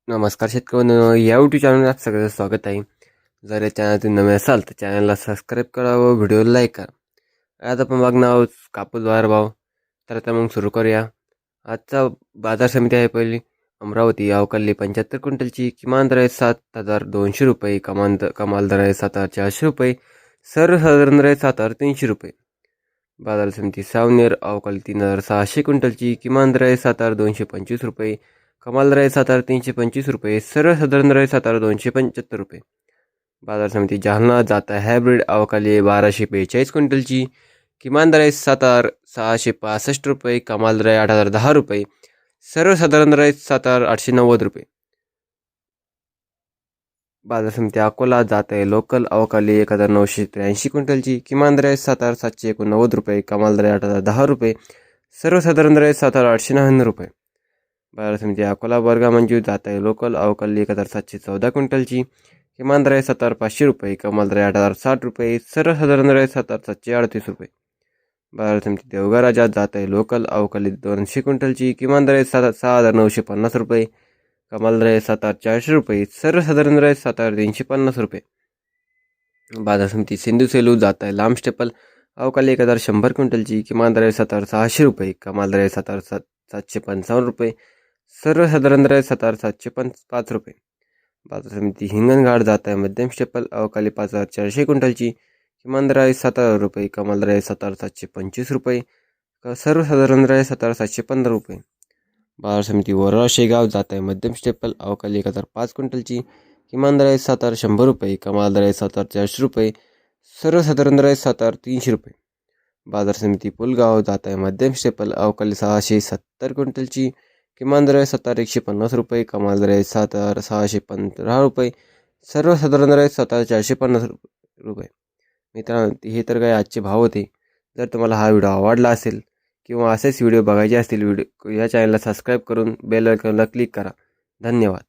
नमस्कार शेतकऱ्यांनो, या यूट्यूब चॅनलवर आप सगळ्यांचं स्वागत आहे. जर या चॅनलतून नवे असाल तर चॅनलला सबस्क्राईब करा व व्हिडिओला लाईक करा. आज आपण बघणार आहोत कापूस बाजारभाव. तर आता मग सुरू करूया. आजचा बाजार समिती आहे पहिली अमरावती. अवकाली 75 क्विंटलची किमान दर आहे 7,200 रुपये, कमाल दर आहे 7,400 रुपये, सर्वसाधारण दर आहे 7,300 रुपये. बाजार समिती सावनेर. अवकाली 3,600 क्विंटलची किमान दर आहे 7,225 रुपये, कमाल दर आहे 7,325 रुपये, सर्वसाधारण दर आहे 7,275 रुपये. बाजार समिती जालना. जात आहे हायब्रिड. अवकाली 1,242 क्विंटलची किमान दर आहे 7,665 रुपये, कमाल दर आहे 8,010 रुपये, सर्वसाधारण दर आहे 7,890 रुपये. बाजार समिती अकोला. जात आहे लोकल. अवकाली 1,983 क्विंटलची किमान दर आहे 7,789 रुपये, कमाल दर आहे 8,010 रुपये, सर्वसाधारण दर आहे 7,899 रुपये. बाजार समिती अकोला वर्गा मंजूर. जात आहे लोकल. अवकाली 1,714 क्विंटलची किमान दर आहे 7,500 रुपये, कमाल दर आहे 8,060 रुपये, सर्वसाधारण दर आहे 7,738 रुपये. बाजार समिती देवघर राजा. जात आहे लोकल. अवकाली 200 क्विंटलची किमान दर आहे 6,950 रुपये, कमाल दर आहे 7,400 रुपये, सर्वसाधारण दर आहे 7,350 रुपये. बाजार समिती सिंधू सेलू. जात आहे लांब स्टेपल. अवकाली 1,100 क्विंटलची किमान दर आहे 7,600 रुपये, कमाल दर आहे 7,755 रुपये, सर्वसाधारण दर आहे 7,705 रुपये. बाजार समिती हिंगणघाट. जात आहे मध्यम स्टेपल. अवकाली 5,400 क्विंटलची किमान दर आहे 7,000 रुपये, कमाल दर आहे 7,725 रुपये, सर्वसाधारण दर आहे 7,715 रुपये. बाजार समिती वरोरा शेगाव. जात आहे मध्यम स्टेपल. अवकाली 1,005 क्विंटलची किमान दर आहे 7,100 रुपये, कमाल दर आहे 7,400 रुपये, सर्वसाधारण दर आहे 7,300 रुपये. बाजार समिती पुलगाव. जात आहे मध्यम स्टेपल. अवकाली 670 क्विंटलची किमान दर आहे 7,150 रुपये, कमाल दर आहे 7,615 रुपये, सर्वसाधारण दर आहे 7,450 रुपये. मित्रांनो, हे तर काय आजचे भाव होते. जर तुम्हाला हा व्हिडिओ आवडला असेल किंवा असेच व्हिडिओ बघायचे असतील, या चॅनलला सबस्क्राईब करून बेल आयकॉनला क्लिक करा. धन्यवाद.